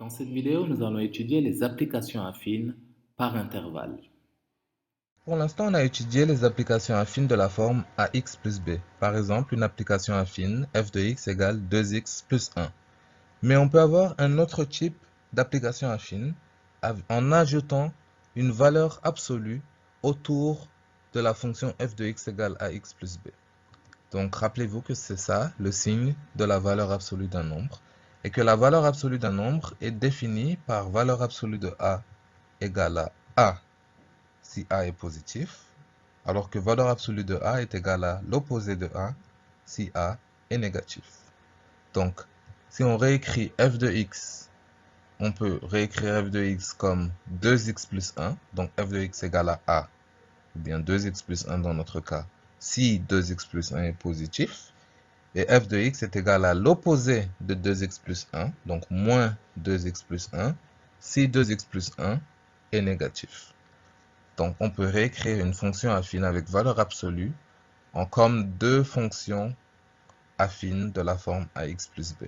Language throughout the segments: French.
Dans cette vidéo, nous allons étudier les applications affines par intervalle. Pour l'instant, on a étudié les applications affines de la forme ax plus b. Par exemple, une application affine f de x égale 2x plus 1. Mais on peut avoir un autre type d'application affine en ajoutant une valeur absolue autour de la fonction f de x égale ax plus b. Donc, rappelez-vous que c'est ça le signe de la valeur absolue d'un nombre et que la valeur absolue d'un nombre est définie par valeur absolue de a égale à a si a est positif, alors que valeur absolue de a est égale à l'opposé de a si a est négatif. Donc, si on réécrit f de x, on peut réécrire f de x comme 2x plus 1, donc f de x égale à a, ou bien 2x plus 1 dans notre cas, si 2x plus 1 est positif, et f de x est égal à l'opposé de 2x plus 1, donc moins 2x plus 1, si 2x plus 1 est négatif. Donc, on peut réécrire une fonction affine avec valeur absolue en comme deux fonctions affines de la forme ax plus b.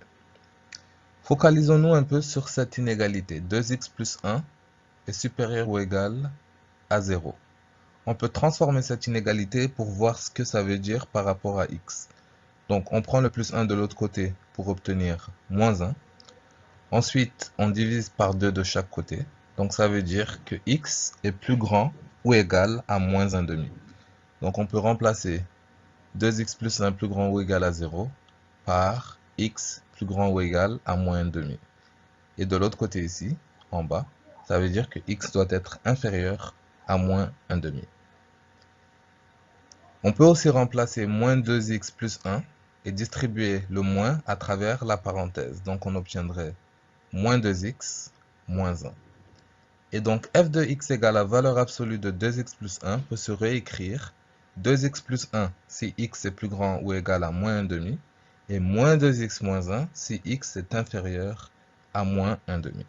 Focalisons-nous un peu sur cette inégalité. 2x plus 1 est supérieur ou égal à 0. On peut transformer cette inégalité pour voir ce que ça veut dire par rapport à x. Donc, on prend le plus 1 de l'autre côté pour obtenir moins 1. Ensuite, on divise par 2 de chaque côté. Donc, ça veut dire que x est plus grand ou égal à moins 1,5. Donc, on peut remplacer 2x plus 1 plus grand ou égal à 0 par x plus grand ou égal à moins 1,5. Et de l'autre côté ici, en bas, ça veut dire que x doit être inférieur à moins 1,5. On peut aussi remplacer moins 2x plus 1 et distribuer le moins à travers la parenthèse. Donc, on obtiendrait moins 2x moins 1. Et donc, f de x égale à valeur absolue de 2x plus 1 peut se réécrire 2x plus 1 si x est plus grand ou égal à moins 1,5 et moins 2x moins 1 si x est inférieur à moins 1,5.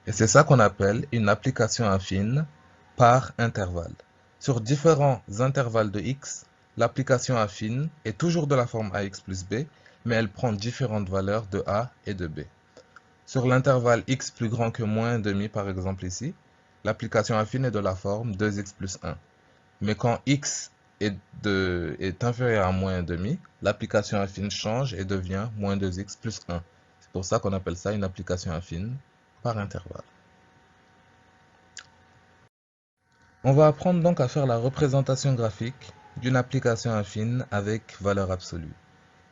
Et c'est ça qu'on appelle une application affine par intervalle. Sur différents intervalles de x, l'application affine est toujours de la forme ax plus b, mais elle prend différentes valeurs de a et de b. Sur l'intervalle x plus grand que moins 1,5 par exemple ici, l'application affine est de la forme 2x plus 1. Mais quand x est inférieur à moins 1,5, l'application affine change et devient moins 2x plus 1. C'est pour ça qu'on appelle ça une application affine par intervalle. On va apprendre donc à faire la représentation graphique d'une application affine avec valeur absolue.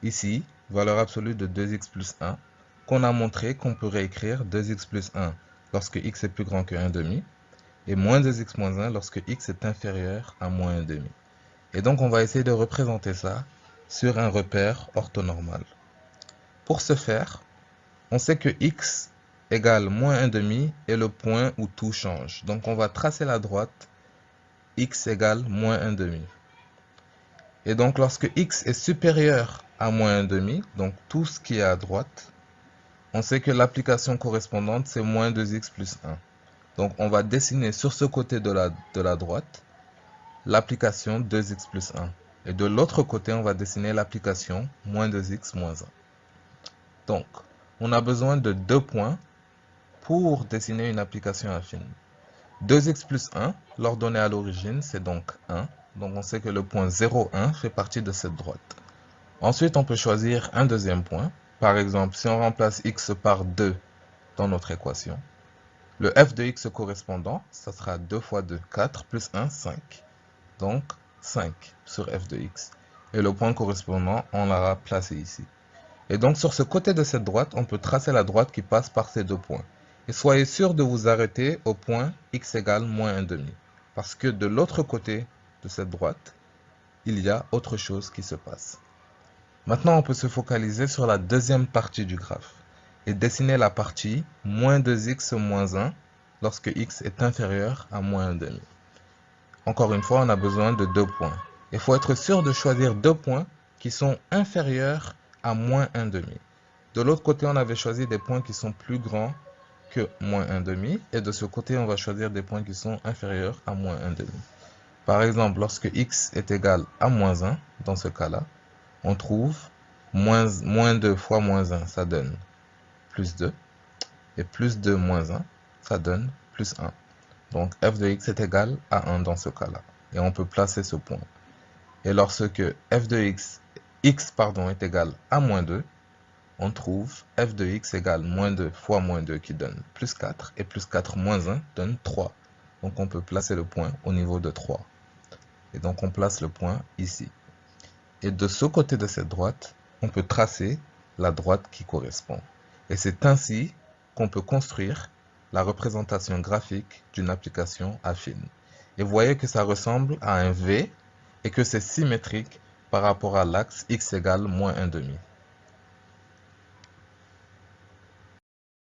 Ici, valeur absolue de 2x plus 1, qu'on a montré qu'on peut réécrire 2x plus 1 lorsque x est plus grand que 1,5 et moins 2x moins 1 lorsque x est inférieur à moins 1,5. Et donc, on va essayer de représenter ça sur un repère orthonormal. Pour ce faire, on sait que x égale moins 1,5 est le point où tout change. Donc, on va tracer la droite x égale moins 1,5. Et donc, lorsque x est supérieur à moins 1,5, donc tout ce qui est à droite, on sait que l'application correspondante, c'est moins 2x plus 1. Donc, on va dessiner sur ce côté de la droite l'application 2x plus 1. Et de l'autre côté, on va dessiner l'application moins 2x moins 1. Donc, on a besoin de deux points pour dessiner une application affine. 2x plus 1, l'ordonnée à l'origine, c'est donc 1. Donc, on sait que le point 0, 1 fait partie de cette droite. Ensuite, on peut choisir un deuxième point. Par exemple, si on remplace x par 2 dans notre équation, le f de x correspondant, ça sera 2 fois 2, 4, plus 1, 5. Donc, 5 sur f de x. Et le point correspondant, on l'aura placé ici. Et donc, sur ce côté de cette droite, on peut tracer la droite qui passe par ces deux points. Et soyez sûr de vous arrêter au point x égale moins 1,5. Parce que de l'autre côté de cette droite, il y a autre chose qui se passe. Maintenant, on peut se focaliser sur la deuxième partie du graphe et dessiner la partie moins 2x moins 1 lorsque x est inférieur à moins 1,5. Encore une fois, on a besoin de deux points. Il faut être sûr de choisir deux points qui sont inférieurs à moins 1,5. De l'autre côté, on avait choisi des points qui sont plus grands que moins 1,5. Et de ce côté, on va choisir des points qui sont inférieurs à moins 1,5. Par exemple, lorsque x est égal à moins 1, dans ce cas-là, on trouve moins 2 fois moins 1, ça donne plus 2. Et plus 2 moins 1, ça donne plus 1. Donc f de x est égal à 1 dans ce cas-là. Et on peut placer ce point. Et lorsque f de x est égal à moins 2, on trouve f de x égale moins 2 fois moins 2 qui donne plus 4. Et plus 4 moins 1 donne 3. Donc on peut placer le point au niveau de 3. Et donc on place le point ici. Et de ce côté de cette droite, on peut tracer la droite qui correspond. Et c'est ainsi qu'on peut construire la représentation graphique d'une application affine. Et vous voyez que ça ressemble à un V et que c'est symétrique par rapport à l'axe x égale moins 1,5.